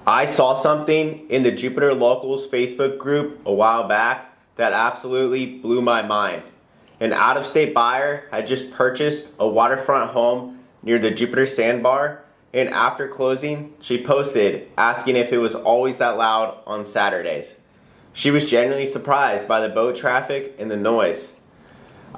I saw something in the Jupiter Locals Facebook group a while back that absolutely blew my mind. An out-of-state buyer had just purchased a waterfront home near the Jupiter sandbar, and after closing, she posted asking if it was always that loud on Saturdays. She was genuinely surprised by the boat traffic and the noise.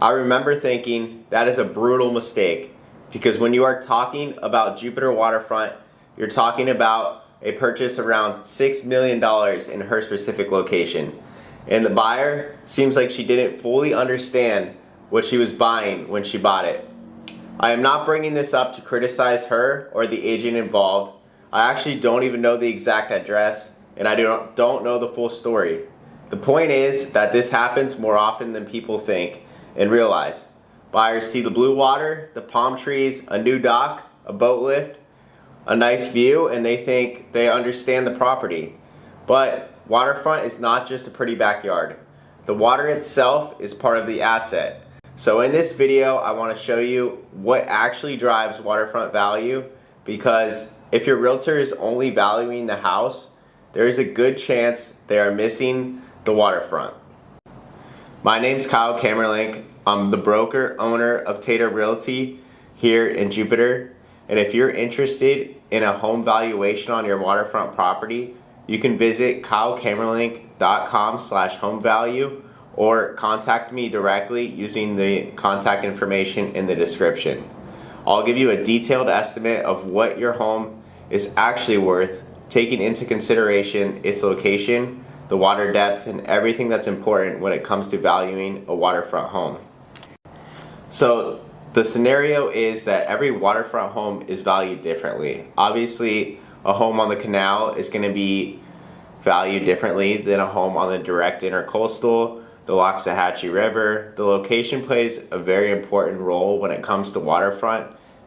I remember thinking that is a brutal mistake, because when you are talking about Jupiter waterfront, you're talking about a purchase around $6 million in her specific location. And the buyer seems like she didn't fully understand what she was buying when she bought it. I am not bringing this up to criticize her or the agent involved. I actually don't even know the exact address, and I don't know the full story. The point is that this happens more often than people think and realize. Buyers see the blue water, the palm trees, a new dock, a boat lift, a nice view, and they think they understand the property. But waterfront is not just a pretty backyard. The water itself is part of the asset. So in this video, I want to show you what actually drives waterfront value, because if your realtor is only valuing the house, there is a good chance they are missing the waterfront. My name's Kyle Camerlinck. I'm the broker owner of Tater Realty here in Jupiter. And if you're interested in a home valuation on your waterfront property, you can visit kylecamerlinck.com/homevalue or contact me directly using the contact information in the description. I'll give you a detailed estimate of what your home is actually worth, taking into consideration its location, the water depth, and everything that's important when it comes to valuing a waterfront home. So the scenario is that every waterfront home is valued differently. Obviously, a home on the canal is going to be valued differently than a home on the direct intercoastal, the Loxahatchee River. The location plays a very important role when it comes to waterfront,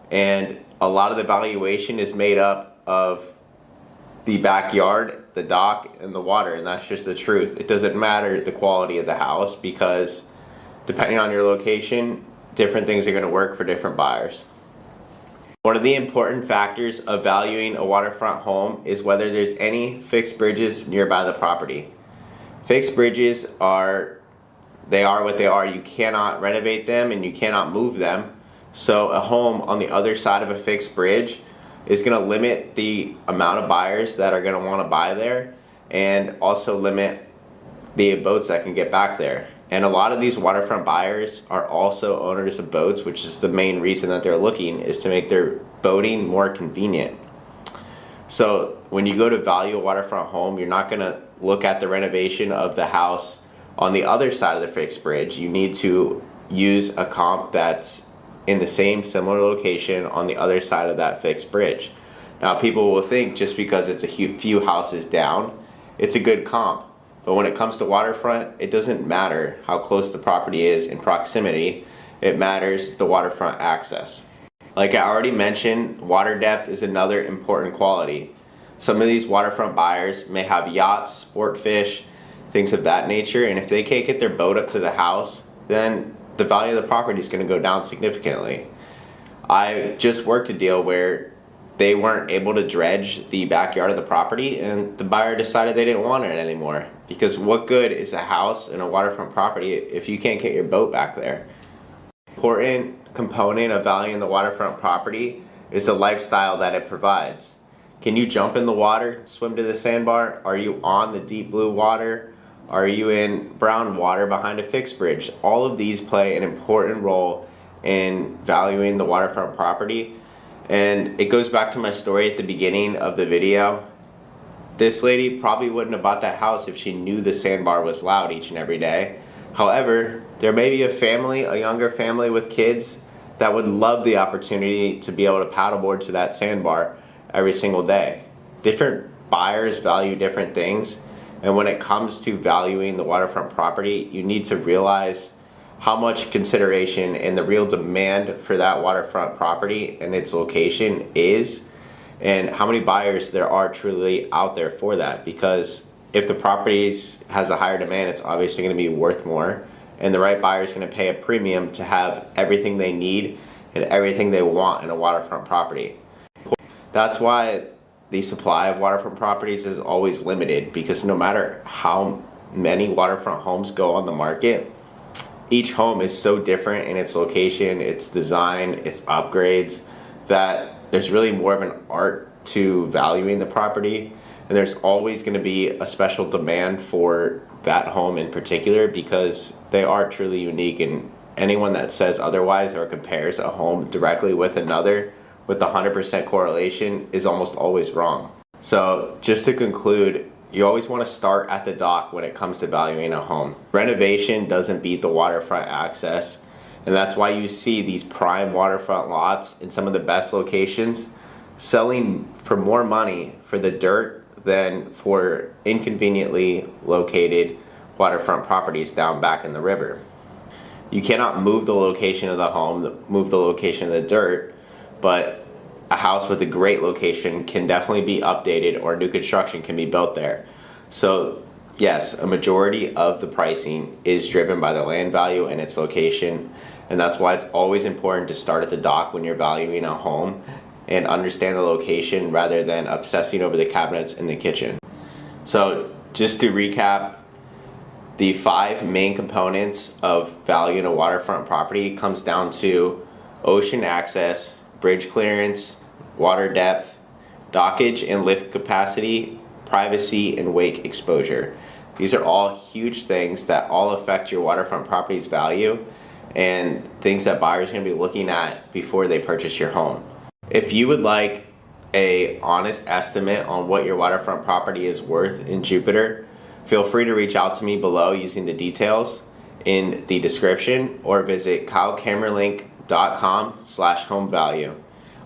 and a lot of the valuation is made up of the backyard, the dock, and the water, and that's just the truth. It doesn't matter the quality of the house, because depending on your location, different things are going to work for different buyers. One of the important factors of valuing a waterfront home is whether there's any fixed bridges nearby the property. Fixed bridges are what they are. You cannot renovate them and you cannot move them. So a home on the other side of a fixed bridge is going to limit the amount of buyers that are going to want to buy there, and also limit the boats that can get back there. And a lot of these waterfront buyers are also owners of boats, which is the main reason that they're looking, is to make their boating more convenient. So when you go to value a waterfront home, you're not going to look at the renovation of the house on the other side of the fixed bridge. You need to use a comp that's in the same similar location on the other side of that fixed bridge. Now, people will think just because it's a few houses down, it's a good comp. But when it comes to waterfront, it doesn't matter how close the property is in proximity. It matters the waterfront access. Like I already mentioned, water depth is another important quality. Some of these waterfront buyers may have yachts, sport fish, things of that nature, and if they can't get their boat up to the house, then the value of the property is going to go down significantly. I just worked a deal where they weren't able to dredge the backyard of the property, and the buyer decided they didn't want it anymore. Because what good is a house and a waterfront property if you can't get your boat back there? Important component of valuing the waterfront property is the lifestyle that it provides. Can you jump in the water, swim to the sandbar? Are you on the deep blue water? Are you in brown water behind a fixed bridge? All of these play an important role in valuing the waterfront property. And it goes back to my story at the beginning of the video. This lady probably wouldn't have bought that house if she knew the sandbar was loud each and every day. However, there may be a family, a younger family with kids, that would love the opportunity to be able to paddleboard to that sandbar every single day. Different buyers value different things, and when it comes to valuing the waterfront property, you need to realize how much consideration and the real demand for that waterfront property and its location is, and how many buyers there are truly out there for that. Because if the property has a higher demand, it's obviously going to be worth more, and the right buyer is going to pay a premium to have everything they need and everything they want in a waterfront property. That's why the supply of waterfront properties is always limited, because no matter how many waterfront homes go on the market, each home is so different in its location, its design, its upgrades, that there's really more of an art to valuing the property, and there's always going to be a special demand for that home in particular, because they are truly unique, and anyone that says otherwise or compares a home directly with another with 100% correlation is almost always wrong. So just to conclude, you always want to start at the dock when it comes to valuing a home. Renovation doesn't beat the waterfront access, and that's why you see these prime waterfront lots in some of the best locations selling for more money for the dirt than for inconveniently located waterfront properties down back in the river. You cannot move the location of the home, move the location of the dirt, but a house with a great location can definitely be updated, or new construction can be built there. So yes, a majority of the pricing is driven by the land value and its location, and that's why it's always important to start at the dock when you're valuing a home and understand the location rather than obsessing over the cabinets in the kitchen. So just to recap, the 5 main components of valuing a waterfront property comes down to ocean access, bridge clearance, water depth, dockage and lift capacity, privacy, and wake exposure. These are all huge things that all affect your waterfront property's value, and things that buyers are going to be looking at before they purchase your home. If you would like an honest estimate on what your waterfront property is worth in Jupiter, feel free to reach out to me below using the details in the description, or visit kylecamerlinck.com/home value.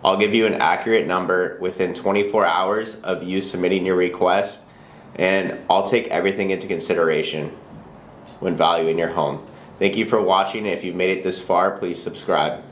I'll give you an accurate number within 24 hours of you submitting your request, and I'll take everything into consideration when valuing your home. Thank you for watching. If you've made it this far, please subscribe.